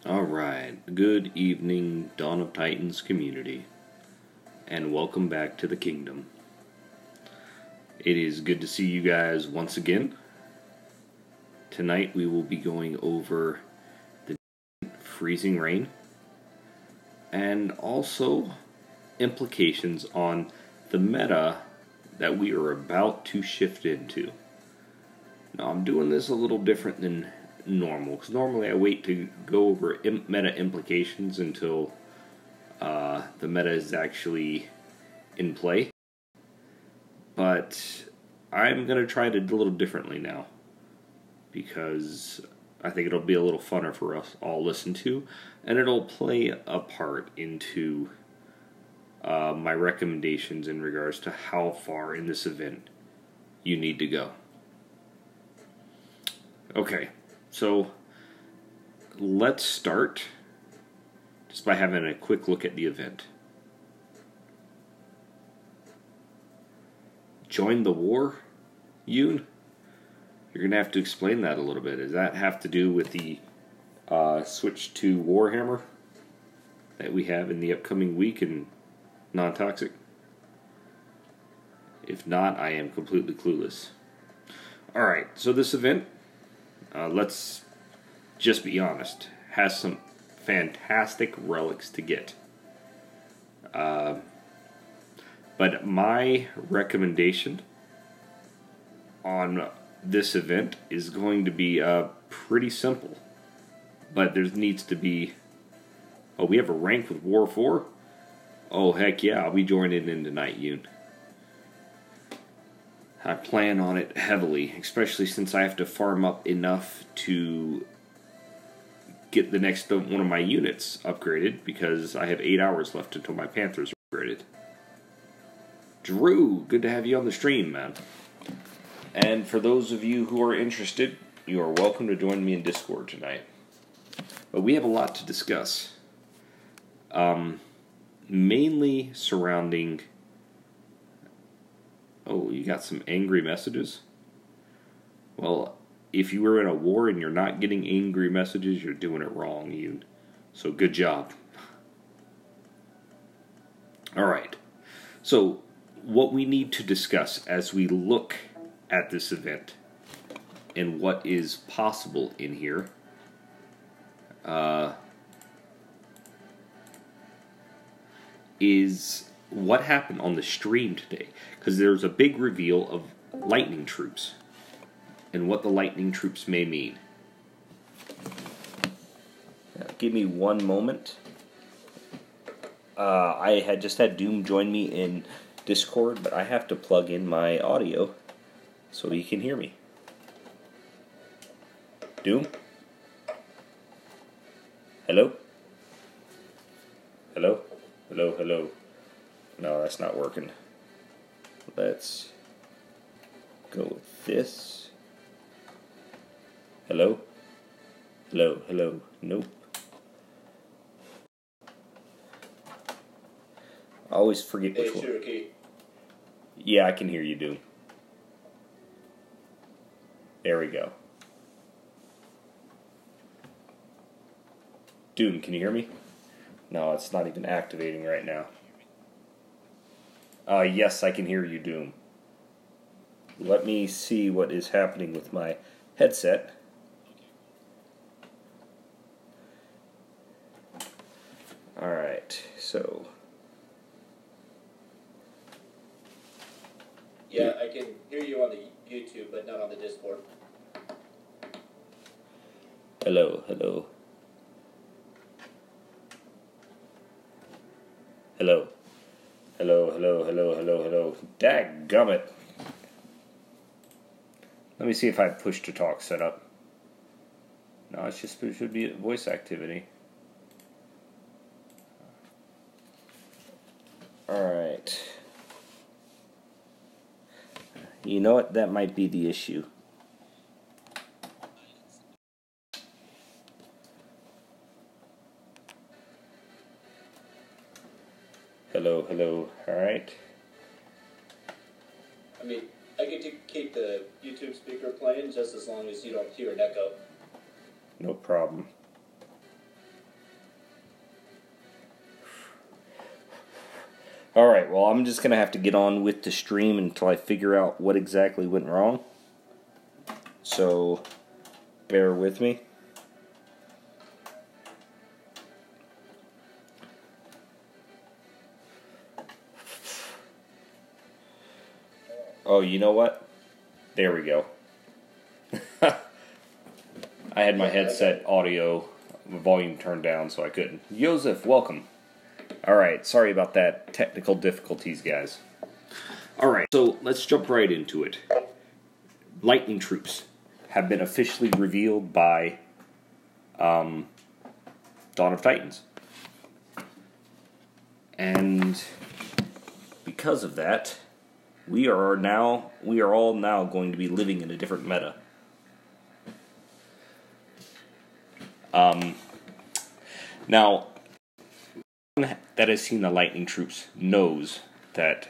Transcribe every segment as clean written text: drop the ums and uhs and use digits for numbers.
Alright, good evening, Dawn of Titans community, and welcome back to the kingdom. It is good to see you guys once again. Tonight we will be going over the freezing rain, and also implications on the meta that we are about to shift into. Now I'm doing this a little different than normal, because normally I wait to go over meta implications until the meta is actually in play. But I'm going to try it a little differently now, because I think it'll be a little funner for us all to listen to, and it'll play a part into my recommendations in regards to how far in this event you need to go. Okay, so let's start just by having a quick look at the event. Join the war, Yoon? You're going to have to explain that a little bit. Does that have to do with the switch to Warhammer that we have in the upcoming week in Non-Toxic? If not, I am completely clueless. Alright, so this event, let's just be honest, has some fantastic relics to get. But my recommendation on this event is going to be pretty simple. But there needs to be... Oh, we have a rank with War 4? Oh, heck yeah, I'll be joining in tonight, Yoon. I plan on it heavily, especially since I have to farm up enough to get the next one of my units upgraded, because I have 8 hours left until my Panthers are upgraded. Drew, good to have you on the stream, man. And for those of you who are interested, you are welcome to join me in Discord tonight. But we have a lot to discuss. Mainly surrounding... Oh, you got some angry messages? Well, if you were in a war and you're not getting angry messages, you're doing it wrong, Yoon. So good job. Alright. So, what we need to discuss as we look at this event and what is possible in here is what happened on the stream today, because there's a big reveal of lightning troops and what the lightning troops may mean. Now, give me one moment. I had just had Doom join me in Discord, but I have to plug in my audio so he can hear me. Doom? Hello? Hello? Hello, hello. No, that's not working. Let's go with this. Hello? Hello, hello. Nope. I always forget which one. Yeah, I can hear you, Doom. There we go. Doom, can you hear me? No, it's not even activating right now. Yes, I can hear you, Doom. Let me see what is happening with my headset. Alright, so... Yeah, I can hear you on the YouTube, but not on the Discord. Hello, hello. Hello. Hello, hello, hello, hello, hello. Dadgummit. Let me see if I have push to talk set up. No, it should be voice activity. Alright. You know what? That might be the issue. Hello, hello. Alright. I mean, I get to keep the YouTube speaker playing just as long as you don't hear an echo. No problem. Alright, well, I'm just going to have to get on with the stream until I figure out what exactly went wrong. So, bear with me. Oh, you know what? There we go. I had my headset audio volume turned down, so I couldn't. Joseph, welcome. Alright, sorry about that. Technical difficulties, guys. Alright, so let's jump right into it. Lightning troops have been officially revealed by Dawn of Titans. And because of that, we are all now going to be living in a different meta. Now, anyone that has seen the lightning troops knows that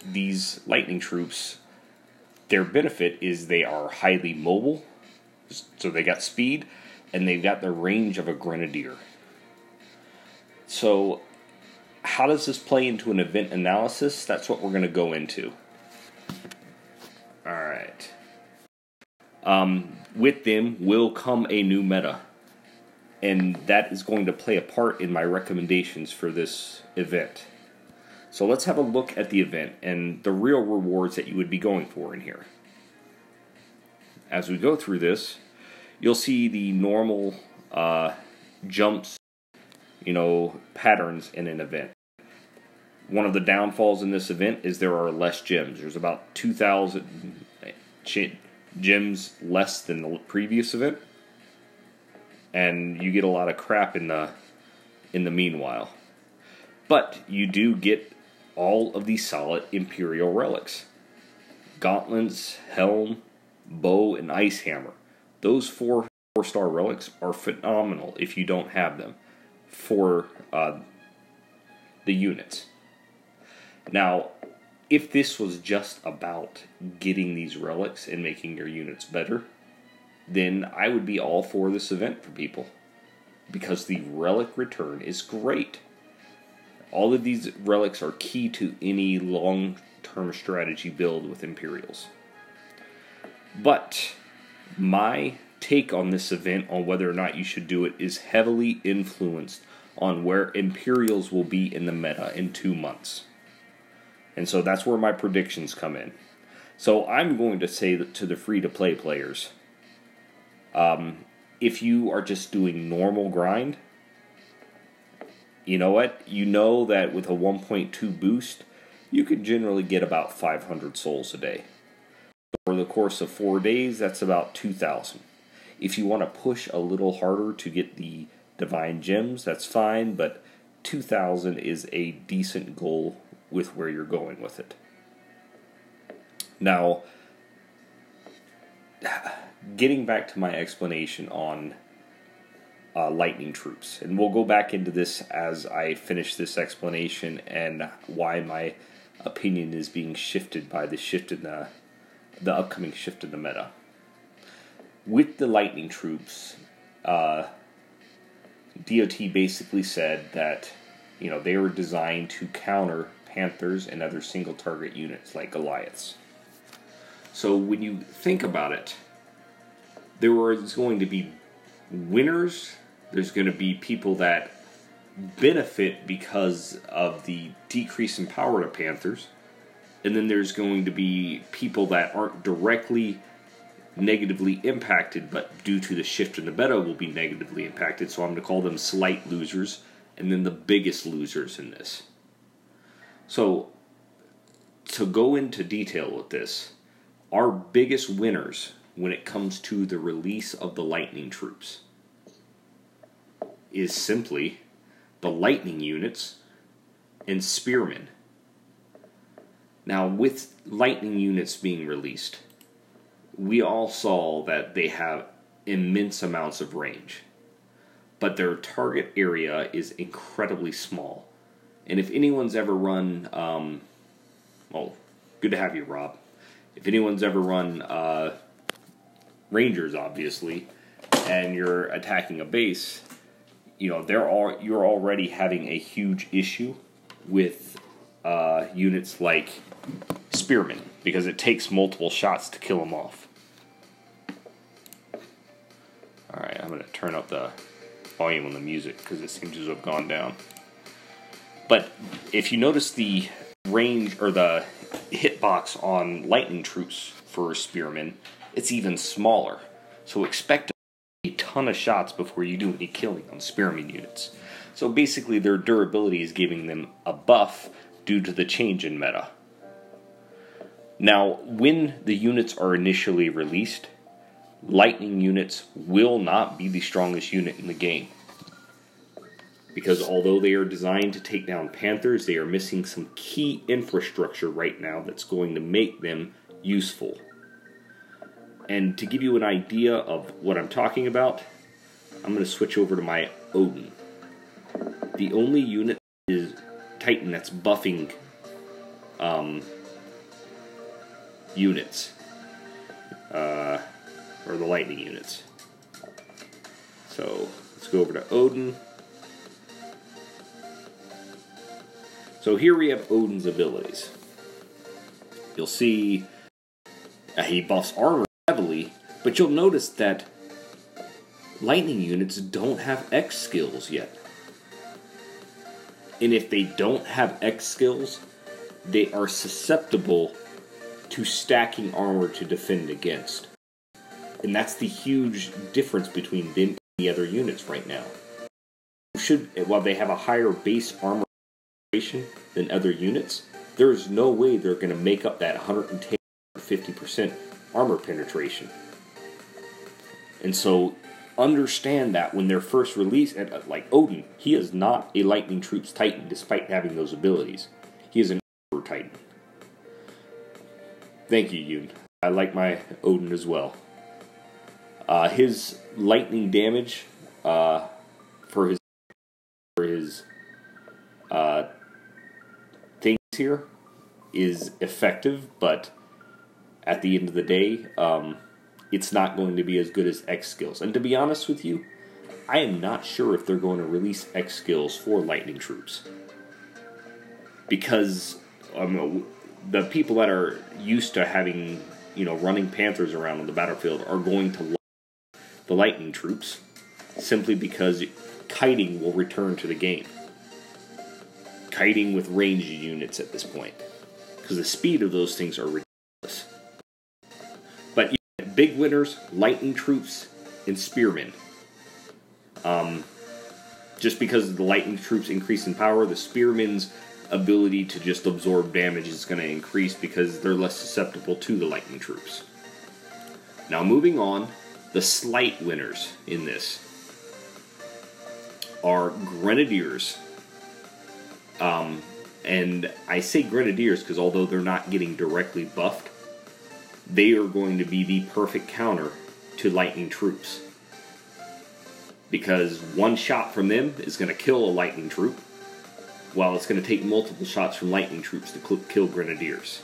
these lightning troops, their benefit is they are highly mobile, so they got speed, and they've got the range of a grenadier. So, how does this play into an event analysis? That's what we're going to go into. Alright. With them will come a new meta. And that is going to play a part in my recommendations for this event. So let's have a look at the event and the real rewards that you would be going for in here. As we go through this, you'll see the normal jumps, patterns in an event. One of the downfalls in this event is there are less gems. There's about 2,000 gems less than the previous event. And you get a lot of crap in the meanwhile. But you do get all of these solid Imperial relics. Gauntlets, helm, bow, and ice hammer. Those 4-star relics are phenomenal if you don't have them for the units. Now, if this was just about getting these relics and making your units better, then I would be all for this event for people. Because the relic return is great. All of these relics are key to any long-term strategy build with Imperials. But my take on this event, on whether or not you should do it, is heavily influenced on where Imperials will be in the meta in 2 months. And so that's where my predictions come in. So I'm going to say that to the free-to-play players, if you are just doing normal grind, you know what? You know that with a 1.2 boost, you could generally get about 500 souls a day. Over the course of 4 days, that's about 2,000. If you want to push a little harder to get the divine gems, that's fine, but 2,000 is a decent goal with where you're going with it. Now, getting back to my explanation on lightning troops, and we'll go back into this as I finish this explanation and why my opinion is being shifted by the shift in the upcoming shift in the meta. With the lightning troops, DOT basically said that they were designed to counter Panthers and other single target units like Goliaths. So when you think about it, there is going to be winners, there's going to be people that benefit because of the decrease in power to Panthers, and then there's going to be people that aren't directly negatively impacted, but due to the shift in the meta will be negatively impacted, so I'm going to call them slight losers, and then the biggest losers in this. So, to go into detail with this, our biggest winners when it comes to the release of the lightning troops is simply the lightning units and spearmen. Now, with lightning units being released, we all saw that they have immense amounts of range, but their target area is incredibly small. And if anyone's ever run, good to have you, Rob. If anyone's ever run Rangers, obviously, and you're attacking a base, you know, you're already having a huge issue with units like spearmen, because it takes multiple shots to kill them off. Alright, I'm going to turn up the volume on the music because it seems to have gone down. But if you notice the range or the hitbox on lightning troops for spearmen, it's even smaller. So expect a ton of shots before you do any killing on spearmen units. So basically their durability is giving them a buff due to the change in meta. Now, when the units are initially released, lightning units will not be the strongest unit in the game. Because although they are designed to take down panthers, they are missing some key infrastructure right now that's going to make them useful. And to give you an idea of what I'm talking about, I'm going to switch over to my Odin. The only unit is Titan that's buffing units. Or the lightning units. So, let's go over to Odin. So here we have Odin's abilities. You'll see he buffs armor heavily, but you'll notice that lightning units don't have X skills yet. And if they don't have X skills, they are susceptible to stacking armor to defend against. And that's the huge difference between them and the other units right now. While they have a higher base armor than other units, there's no way they're going to make up that 110 or 50% armor penetration. And so understand that when they're first released, like Odin, he is not a lightning troops titan despite having those abilities. He is an armor titan. Thank you, Yoon. I like my Odin as well. His lightning damage for his things here is effective, but at the end of the day, it's not going to be as good as X skills. And to be honest with you, I am not sure if they're going to release X skills for lightning troops, because the people that are used to having, running panthers around on the battlefield are going to love the lightning troops simply because kiting will return to the game. Kiting with ranged units at this point, because the speed of those things are ridiculous. But big winners, lightning troops, and spearmen. Just because the lightning troops increase in power, the spearmen's ability to just absorb damage is going to increase because they're less susceptible to the lightning troops. Now moving on, the slight winners in this are grenadiers. And I say grenadiers because although they're not getting directly buffed, they are going to be the perfect counter to lightning troops. Because one shot from them is going to kill a lightning troop, while it's going to take multiple shots from lightning troops to kill grenadiers.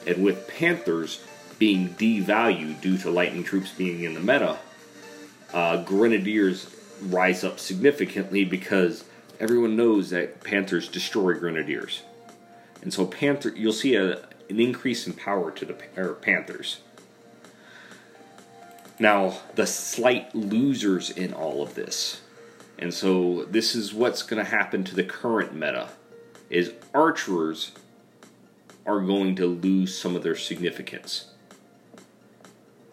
And with panthers being devalued due to lightning troops being in the meta, grenadiers rise up significantly because everyone knows that panthers destroy grenadiers. And so you'll see an increase in power to the panthers. Now, the slight losers in all of this, and so this is what's going to happen to the current meta, is archers are going to lose some of their significance.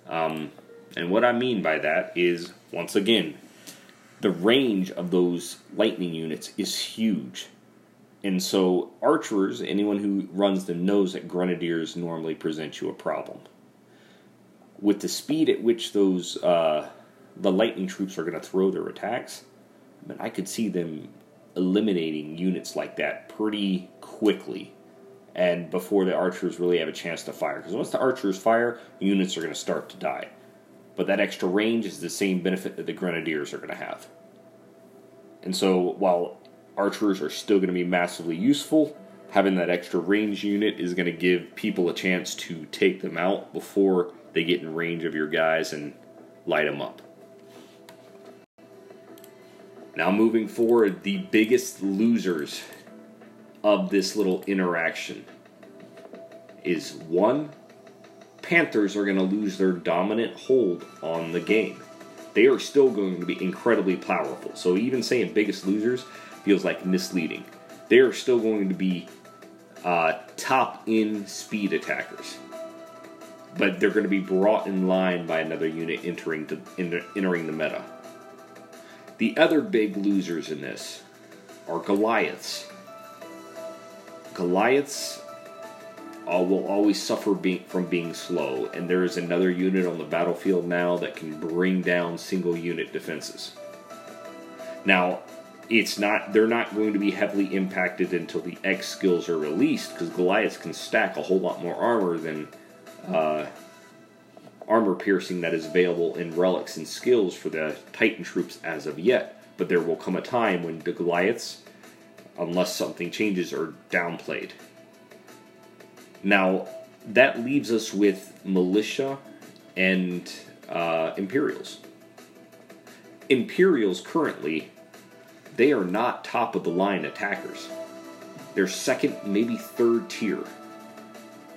And what I mean by that is, once again, the range of those lightning units is huge. And so archers, anyone who runs them knows that grenadiers normally present you a problem. With the speed at which those the lightning troops are going to throw their attacks, I could see them eliminating units like that pretty quickly, and before the archers really have a chance to fire. Because once the archers fire, units are going to start to die. But that extra range is the same benefit that the grenadiers are going to have. And so while archers are still going to be massively useful, having that extra range unit is going to give people a chance to take them out before they get in range of your guys and light them up. Now moving forward, the biggest losers of this little interaction is one, Panthers are going to lose their dominant hold on the game. They are still going to be incredibly powerful. So even saying biggest losers feels like misleading. They are still going to be top in speed attackers. But they're going to be brought in line by another unit entering the meta. The other big losers in this are Goliaths. Goliaths will always suffer from being slow, and there is another unit on the battlefield now that can bring down single unit defenses. Now, they're not going to be heavily impacted until the X skills are released, because Goliaths can stack a whole lot more armor than armor piercing that is available in relics and skills for the Titan troops as of yet. But there will come a time when the Goliaths, unless something changes, are downplayed. Now, that leaves us with Militia and Imperials. Imperials currently, they are not top of the line attackers. They're second, maybe third tier.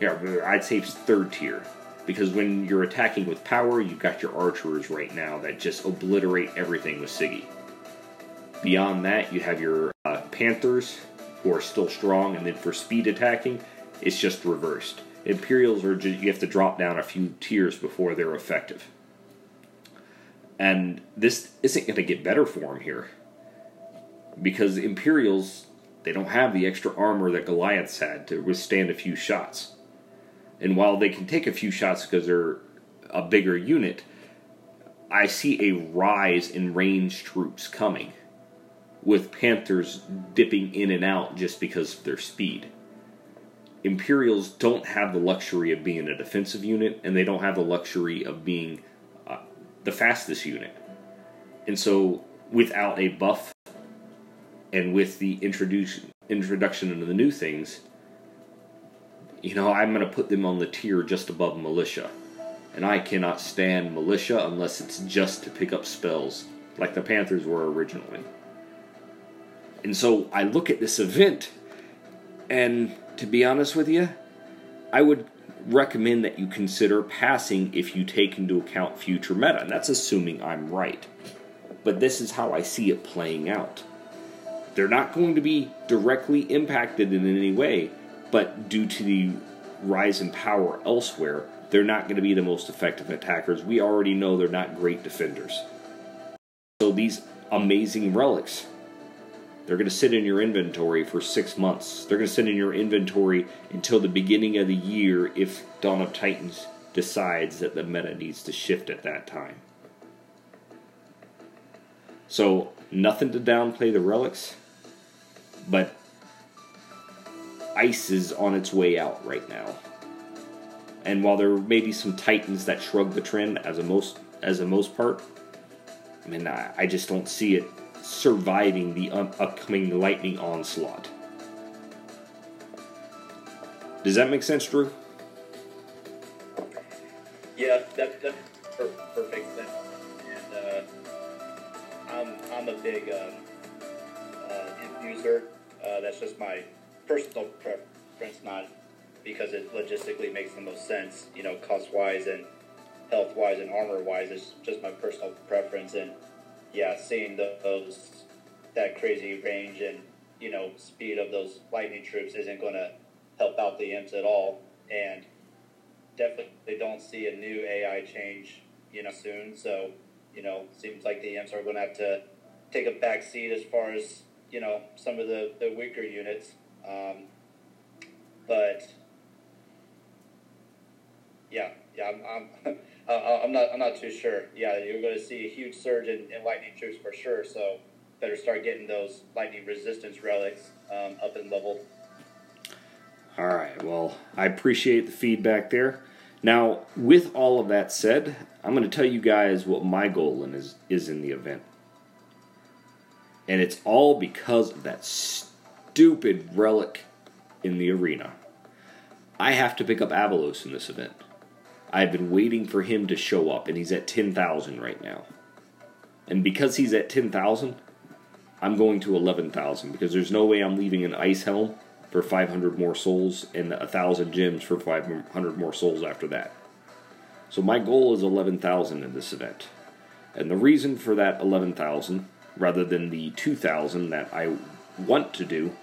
Yeah, I'd say third tier. Because when you're attacking with power, you've got your archers right now that just obliterate everything with Siggy. Beyond that, you have your Panthers, who are still strong, and then for speed attacking, it's just reversed. Imperials you have to drop down a few tiers before they're effective. And this isn't going to get better for them here. Because Imperials, they don't have the extra armor that Goliaths had to withstand a few shots. And while they can take a few shots because they're a bigger unit, I see a rise in ranged troops coming, with Panthers dipping in and out just because of their speed. Imperials don't have the luxury of being a defensive unit, and they don't have the luxury of being the fastest unit. And so, without a buff, and with the introduction into the new things, I'm going to put them on the tier just above Militia. And I cannot stand Militia unless it's just to pick up spells, like the Panthers were originally. And so I look at this event, and to be honest with you, I would recommend that you consider passing if you take into account future meta. And that's assuming I'm right. But this is how I see it playing out. They're not going to be directly impacted in any way, but due to the rise in power elsewhere, they're not going to be the most effective attackers. We already know they're not great defenders. So these amazing relics, they're going to sit in your inventory for 6 months. They're going to sit in your inventory until the beginning of the year if Dawn of Titans decides that the meta needs to shift at that time. So, nothing to downplay the relics, but Ice is on its way out right now. And while there may be some Titans that shrug the trend as a most part, I just don't see it surviving the upcoming lightning onslaught. Does that make sense, Drew? Yeah, that's perfect. And I'm a big infuser. That's just my personal preference, not because it logistically makes the most sense, cost-wise and health-wise and armor-wise. It's just my personal preference. And yeah, seeing that crazy range and speed of those lightning troops isn't going to help out the imps at all. And definitely don't see a new AI change soon. So seems like the imps are going to have to take a back seat as far as some of the weaker units. But yeah, I'm not too sure. Yeah, you're going to see a huge surge in lightning troops for sure. So better start getting those lightning resistance relics up and leveled. All right. Well, I appreciate the feedback there. Now, with all of that said, I'm going to tell you guys what my goal is in the event. And it's all because of that stupid relic in the arena. I have to pick up Avalos in this event. I've been waiting for him to show up, and he's at 10,000 right now. And because he's at 10,000, I'm going to 11,000 because there's no way I'm leaving an ice helm for 500 more souls and 1,000 gems for 500 more souls after that. So my goal is 11,000 in this event. And the reason for that 11,000, rather than the 2,000 that I want to do,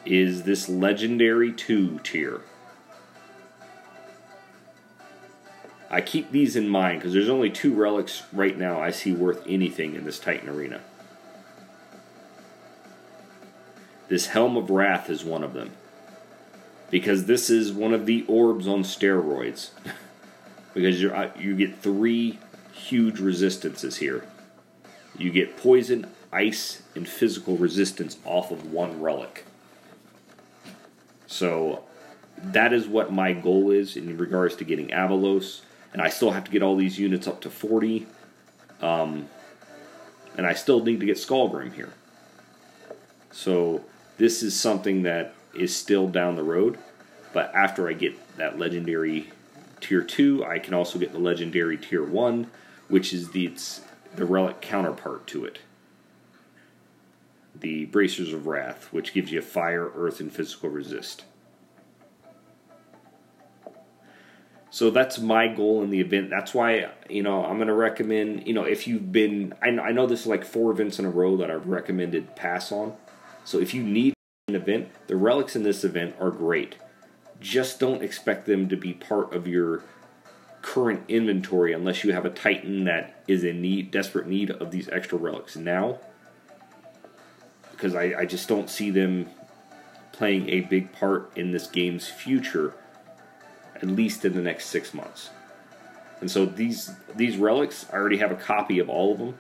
is this Legendary 2 tier. I keep these in mind because there's only 2 relics right now I see worth anything in this Titan Arena. This Helm of Wrath is one of them. Because this is one of the orbs on steroids. Because you get 3 huge resistances here. You get poison, ice, and physical resistance off of 1 relic. So that is what my goal is in regards to getting Avalos. And I still have to get all these units up to 40. And I still need to get Skullgrim here. So this is something that is still down the road. But after I get that Legendary Tier 2, I can also get the Legendary Tier 1, which is the relic counterpart to it. The Bracers of Wrath, which gives you fire, earth, and physical resist. So that's my goal in the event. That's why, I'm going to recommend, if you've been, I know this is like 4 events in a row that I've recommended pass on. So if you need an event, the relics in this event are great. Just don't expect them to be part of your current inventory unless you have a Titan that is in desperate need of these extra relics now. Because I just don't see them playing a big part in this game's future, at least in the next 6 months. And so these relics, I already have a copy of all of them.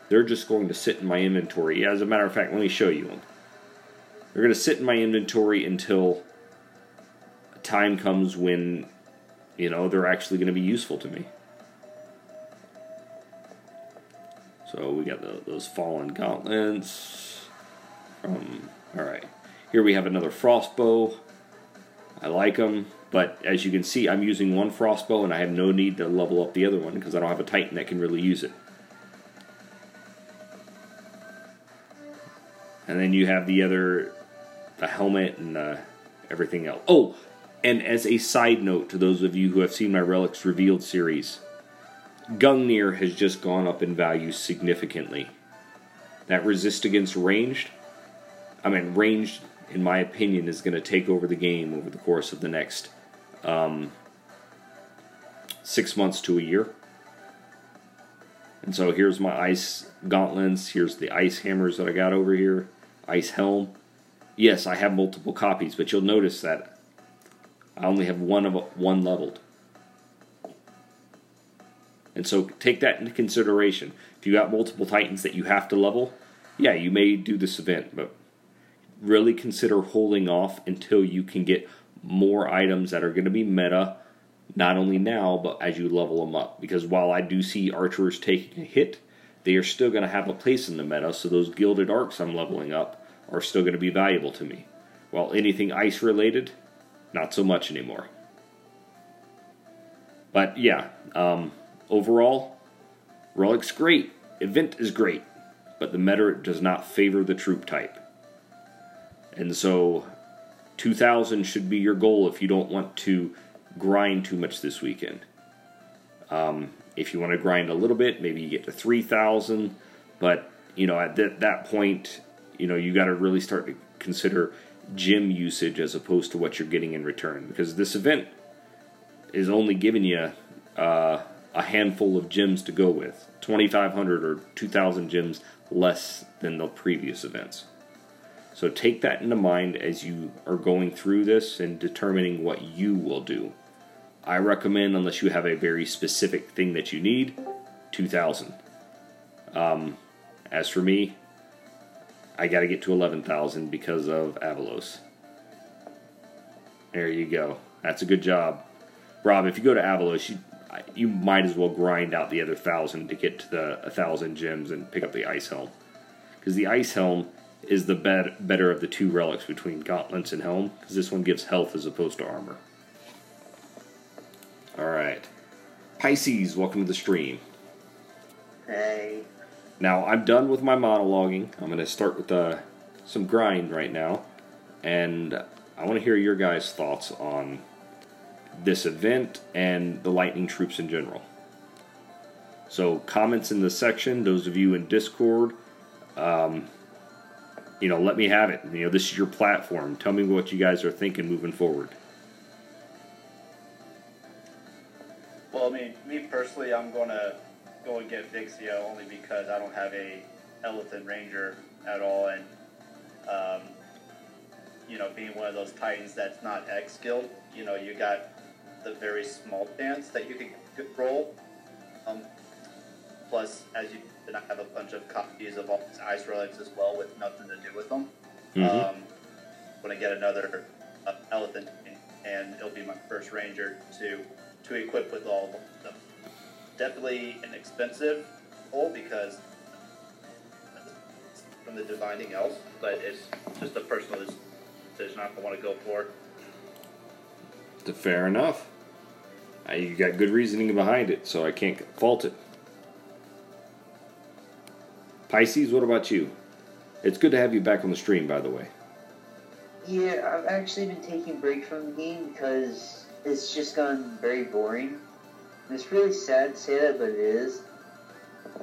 They're just going to sit in my inventory. As a matter of fact, let me show you them. They're going to sit in my inventory until a time comes when, they're actually going to be useful to me. So we got those Fallen Gauntlets. Alright, here we have another Frostbow. I like them. But as you can see, I'm using one Frostbow and I have no need to level up the other one because I don't have a Titan that can really use it. And then you have the helmet and everything else. Oh, and as a side note to those of you who have seen my Relics Revealed series, Gungnir has just gone up in value significantly. That resist against ranged, in my opinion, is going to take over the game over the course of the next 6 months to a year. And so here's my ice gauntlets. Here's the ice hammers that I got over here. Ice helm. Yes, I have multiple copies, but you'll notice that I only have one leveled. And so take that into consideration. If you got multiple Titans that you have to level, yeah, you may do this event, but really consider holding off until you can get more items that are going to be meta, not only now, but as you level them up. Because while I do see archers taking a hit, they are still going to have a place in the meta, so those gilded arcs I'm leveling up are still going to be valuable to me. While anything ice related, not so much anymore. But yeah, overall, Relic's great, event is great, but the meta does not favor the troop type. And so 2,000 should be your goal if you don't want to grind too much this weekend. If you want to grind a little bit, maybe you get to 3,000. But, at that point, you got to really start to consider gem usage as opposed to what you're getting in return. Because this event is only giving you a handful of gems to go with. 2,500 or 2,000 gems less than the previous events. So take that into mind as you are going through this and determining what you will do. I recommend, unless you have a very specific thing that you need, 2,000. As for me, I got to get to 11,000 because of Avalos. There you go. That's a good job. Rob, if you go to Avalos, you might as well grind out the other 1,000 to get to the 1,000 gems and pick up the Ice Helm. Because the Ice Helm is the better of the 2 relics between Gauntlets and Helm, because this one gives health as opposed to armor. Alright. Pisces, welcome to the stream. Hey. Now, I'm done with my monologuing. I'm going to start with some grind right now. And I want to hear your guys' thoughts on this event and the Lightning troops in general. So, comments in the section, those of you in Discord, let me have it. This is your platform. Tell me what you guys are thinking moving forward. Well, I mean, me personally, I'm going to go and get Vixia only because I don't have a Elephant Ranger at all, and being one of those Titans that's not X skilled, you got the very small chance that you could roll. Plus, as you did, I have a bunch of copies of all these ice relics as well with nothing to do with them. Mm-hmm. When I get another elephant, and it'll be my first ranger to equip with all of them. Definitely an expensive goal because from the divining else, but it's just a personal decision I want to go for. Fair enough. You got good reasoning behind it, so I can't fault it. Pisces, what about you? It's good to have you back on the stream, by the way. Yeah, I've actually been taking a break from the game because it's just gotten very boring. And it's really sad to say that, but it is.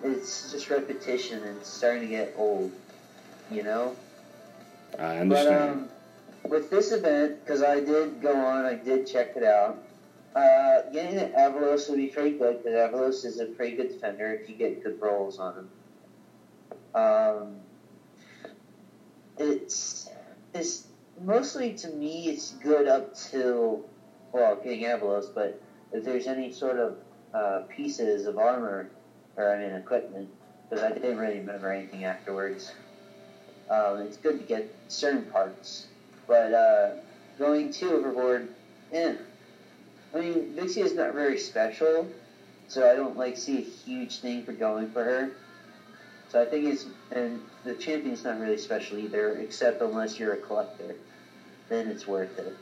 It's just repetition and it's starting to get old, I understand. But with this event, because I did go on, I did check it out, getting an Avalos would be pretty good because Avalos is a pretty good defender if you get good rolls on him. It's mostly, to me, it's good up till, getting Avalos, but if there's any sort of pieces of armor, equipment, because I didn't really remember anything afterwards, it's good to get certain parts. But going too overboard, Vixia is not very special, so I don't see a huge thing for going for her. So I think and the champion's not really special either, except unless you're a collector. Then it's worth it.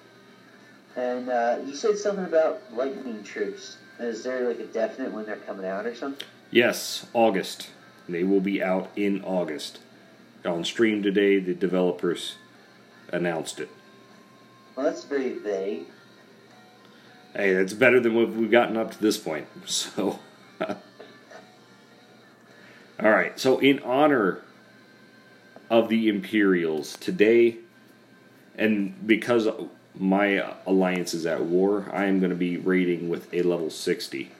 And you said something about lightning troops. Is there a definite when they're coming out or something? Yes, August. They will be out in August. On stream today, the developers announced it. Well, that's very vague. Hey, that's better than what we've gotten up to this point. So... Alright, so in honor of the Imperials, today, and because my alliance is at war, I am going to be raiding with a level 60.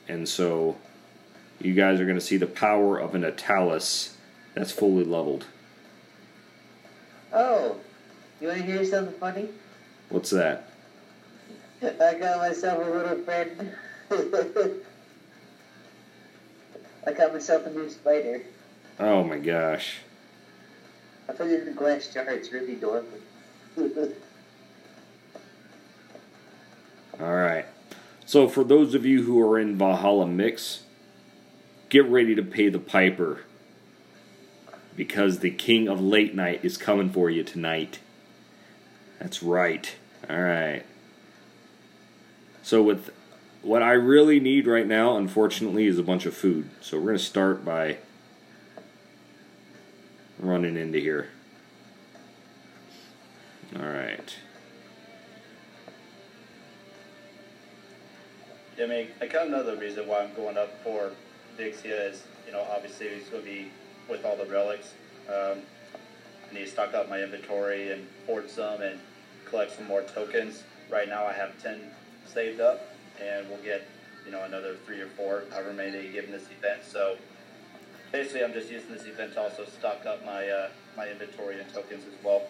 And so, you guys are going to see the power of an Atalis that's fully leveled. Oh, you want to hear something funny? What's that? I got myself a little friend. I got myself a new spider. Oh my gosh. I put it in a glass jar. It's really adorable. Alright. So for those of you who are in Valhalla Mix, get ready to pay the piper. Because the King of Late Night is coming for you tonight. That's right. Alright. So with what I really need right now, unfortunately, is a bunch of food. So we're going to start by running into here. Alright. Yeah, I kind of know the reason why I'm going up for Vixia is, obviously it's going to be with all the relics. I need to stock up my inventory and hoard some and collect some more tokens. Right now I have 10 saved up. And we'll get, another 3 or 4, however many they give in this event. So basically, I'm just using this event to also stock up my my inventory and tokens as well.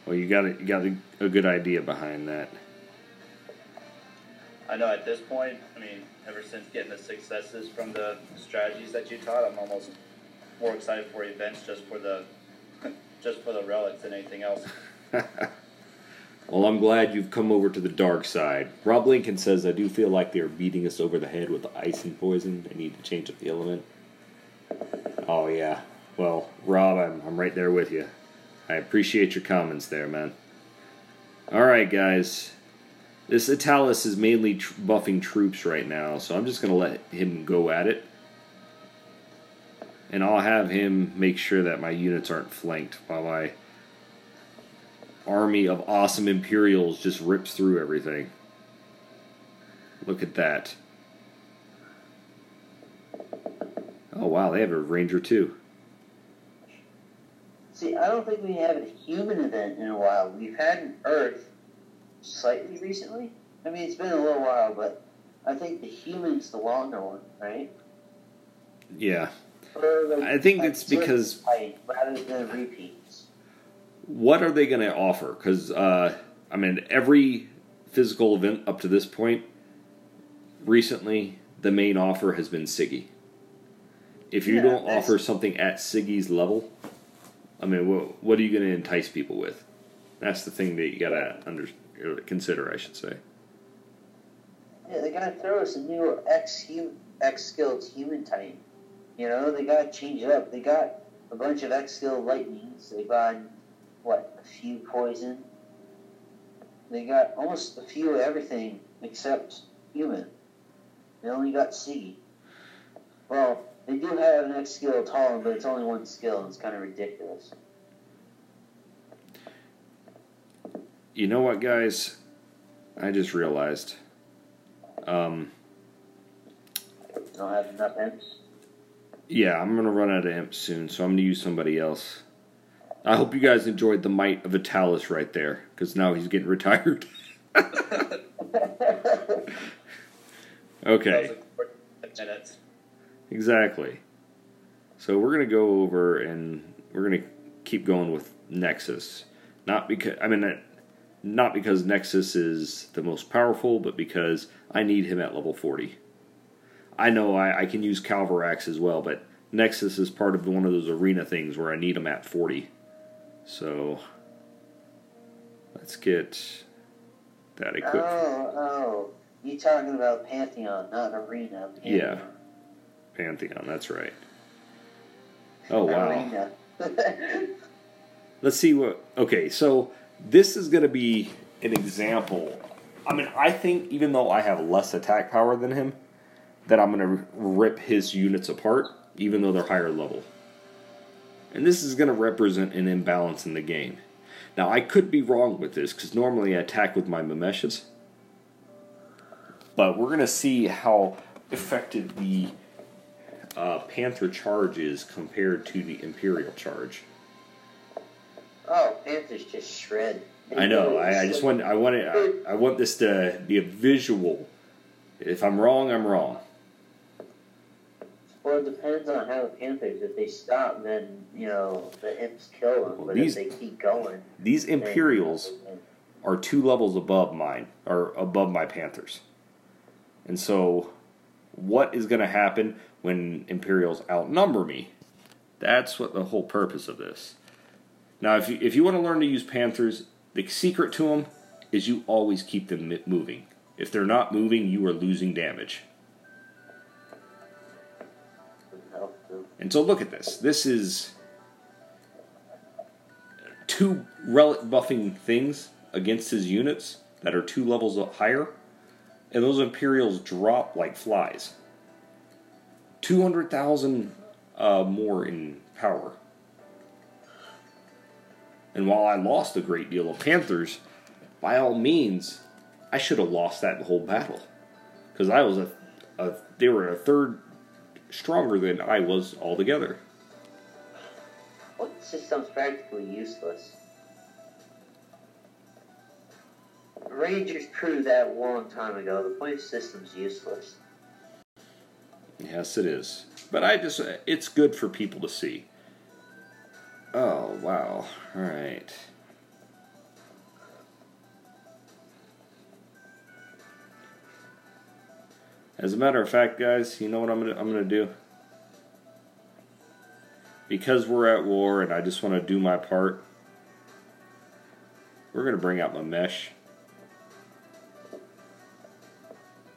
Well, you got a good idea behind that. I know at this point, ever since getting the successes from the strategies that you taught, I'm almost more excited for events just for the relics than anything else. Well, I'm glad you've come over to the dark side. Rob Lincoln says, I do feel like they're beating us over the head with ice and poison. They need to change up the element. Oh, yeah. Well, Rob, I'm right there with you. I appreciate your comments there, man. Alright, guys. This Italis is mainly buffing troops right now, so I'm just going to let him go at it. And I'll have him make sure that my units aren't flanked while my army of awesome Imperials just rips through everything. Look at that. Oh wow, they have a Ranger too. See, I don't think we have a human event in a while. We've had an Earth slightly recently. I mean, it's been a little while, but I think the human's the longer one, right? Yeah. I think it's because... rather than repeats. What are they going to offer? Because, I mean, every physical event up to this point, recently, the main offer has been Siggy. If you don't offer something at Siggy's level, I mean, what are you going to entice people with? That's the thing that you got to consider, I should say. Yeah, they got to throw us a new X-skilled human type. You know, they got to change it up. They got a bunch of X-skilled lightnings. They got, a few poison. They got almost a few of everything except human. They only got Siggy. Well, they do have an X-skilled Talon, but it's only one skill, and it's kind of ridiculous. You know what, guys? I just realized. You don't have enough imps? Yeah, I'm going to run out of imps soon, so I'm going to use somebody else. I hope you guys enjoyed the might of Italis right there, because now he's getting retired. Okay. Exactly. So we're going to go over and we're going to keep going with Nexus. Not because Nexus is the most powerful, but because I need him at level 40. I know I can use Calvarax as well, but Nexus is part of one of those arena things where I need him at 40. So, let's get that equipped. Oh, you talking about Pantheon, not Arena. Pantheon. Yeah, Pantheon, that's right. Oh, wow. Arena. Let's see what... Okay, so this is going to be an example. I mean, I think even though I have less attack power than him, that I'm going to rip his units apart, even though they're higher level. And this is going to represent an imbalance in the game. Now, I could be wrong with this, because normally I attack with my Memeshes. But we're going to see how effective the Panther charge is compared to the Imperial charge. Oh, Panthers just shred. I know. I want this to be a visual. If I'm wrong, I'm wrong. Well, it depends on how the Panthers. If they stop, then the imps kill them. Well, but if they keep going, these Imperials are 2 levels above mine, or above my Panthers. And so, what is going to happen when Imperials outnumber me? That's what the whole purpose of this. Now, if you want to learn to use Panthers, the secret to them is you always keep them moving. If they're not moving, you are losing damage. And so look at this. This is 2 relic buffing things against his units that are 2 levels higher. And those Imperials drop like flies. 200,000 more in power. And while I lost a great deal of Panthers, by all means, I should have lost that whole battle. Because they were a third stronger than I was altogether. Well, the system's practically useless. Rangers proved that a long time ago. The point system's useless. Yes, it is. But it's good for people to see. Oh, wow. Alright. As a matter of fact, guys, you know what I'm gonna do? Because we're at war and I just want to do my part, we're gonna bring out Mamesh.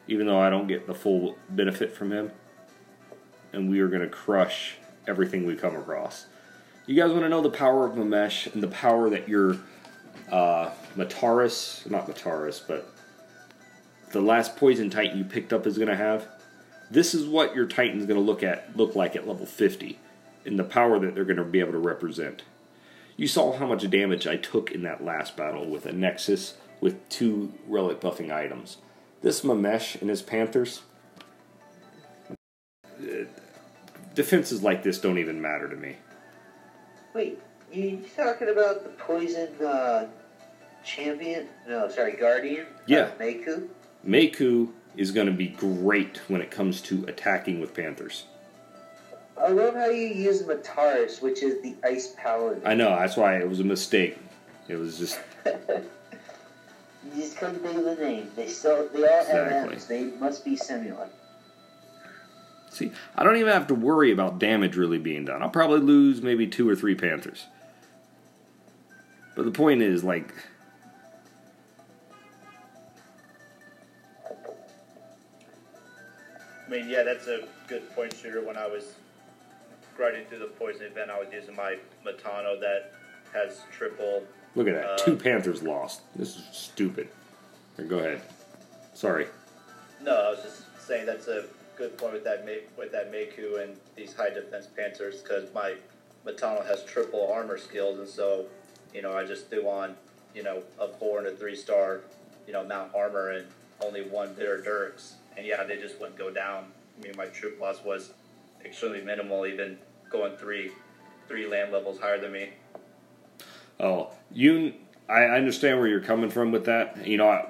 Even though I don't get the full benefit from him. And we are gonna crush everything we come across. You guys want to know the power of Mamesh and the power that your Mataris, not Mataris, but the last poison Titan you picked up is going to have, this is what your Titan's going to look like at level 50, in the power that they're going to be able to represent. You saw how much damage I took in that last battle with a Nexus with 2 relic buffing items. This Mamesh and his Panthers, defenses like this don't even matter to me. Wait, you talking about the poison champion? No, sorry, guardian? Yeah. Meiku? Meiku is going to be great when it comes to attacking with Panthers. I love how you use Mataris, which is the ice paladin. I know, that's why it was a mistake. It was just... You just couldn't think of the name. They all have M's. They must be similar. See, I don't even have to worry about damage really being done. I'll probably lose maybe 2 or 3 Panthers. But the point is, like... I mean, yeah, that's a good point, Shooter. When I was grinding through the poison event, I was using my Matano that has triple... Look at that. 2 Panthers lost. This is stupid. Go ahead. Sorry. No, I was just saying that's a good point with that Meiku and these high defense Panthers, because my Matano has triple armor skills, and so, I just threw on, a 4 and a 3-star, mount armor and only 1 bitter Dirks. And yeah, they just wouldn't go down. I mean, my troop loss was extremely minimal, even going three land levels higher than me. Oh, I understand where you're coming from with that.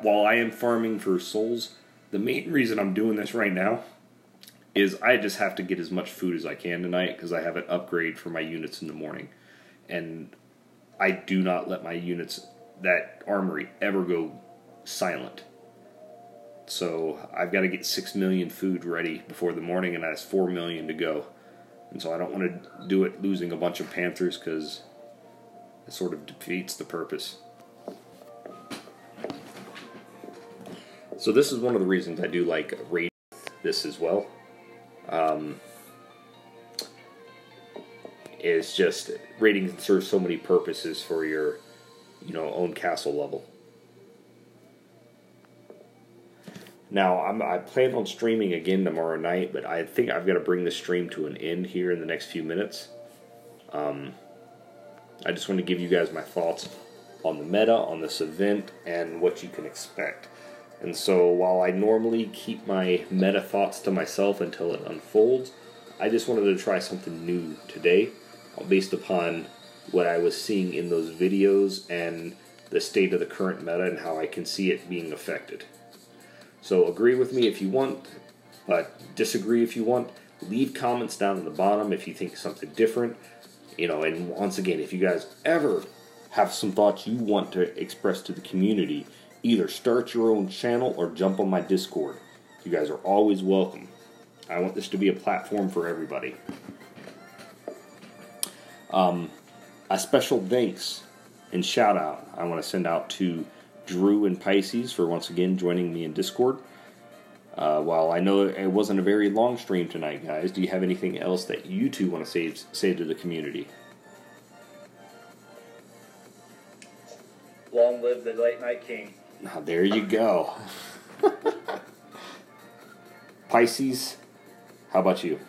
While I am farming for souls, the main reason I'm doing this right now is I just have to get as much food as I can tonight because I have an upgrade for my units in the morning. And I do not let my units, that armory, ever go silent. So I've got to get 6 million food ready before the morning, and that's 4 million to go. And so I don't want to do it losing a bunch of Panthers because it sort of defeats the purpose. So this is one of the reasons I do like raiding this as well. It's just raiding serves so many purposes for your, own castle level. Now, I plan on streaming again tomorrow night, but I think I've got to bring the stream to an end here in the next few minutes. I just want to give you guys my thoughts on the meta, on this event, and what you can expect. And so, while I normally keep my meta thoughts to myself until it unfolds, I just wanted to try something new today, based upon what I was seeing in those videos and the state of the current meta and how I can see it being affected. So agree with me if you want, but disagree if you want. Leave comments down at the bottom if you think something different. And once again, if you guys ever have some thoughts you want to express to the community, either start your own channel or jump on my Discord. You guys are always welcome. I want this to be a platform for everybody. A special thanks and shout out I want to send out to Drew and Pisces for once again joining me in Discord. While I know it wasn't a very long stream tonight, guys, do you have anything else that you two want to say to the community? Long live the late night king. Now, there you go. Pisces, how about you?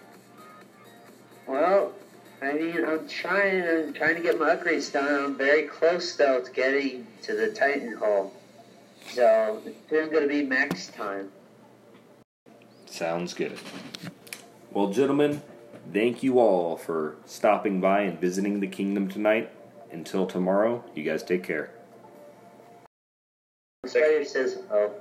Well, I'm trying to get my upgrades done. I'm very close, though, to getting to the Titan Hall. So, it's going to be max time. Sounds good. Well, gentlemen, thank you all for stopping by and visiting the kingdom tonight. Until tomorrow, you guys take care. Spider says, oh.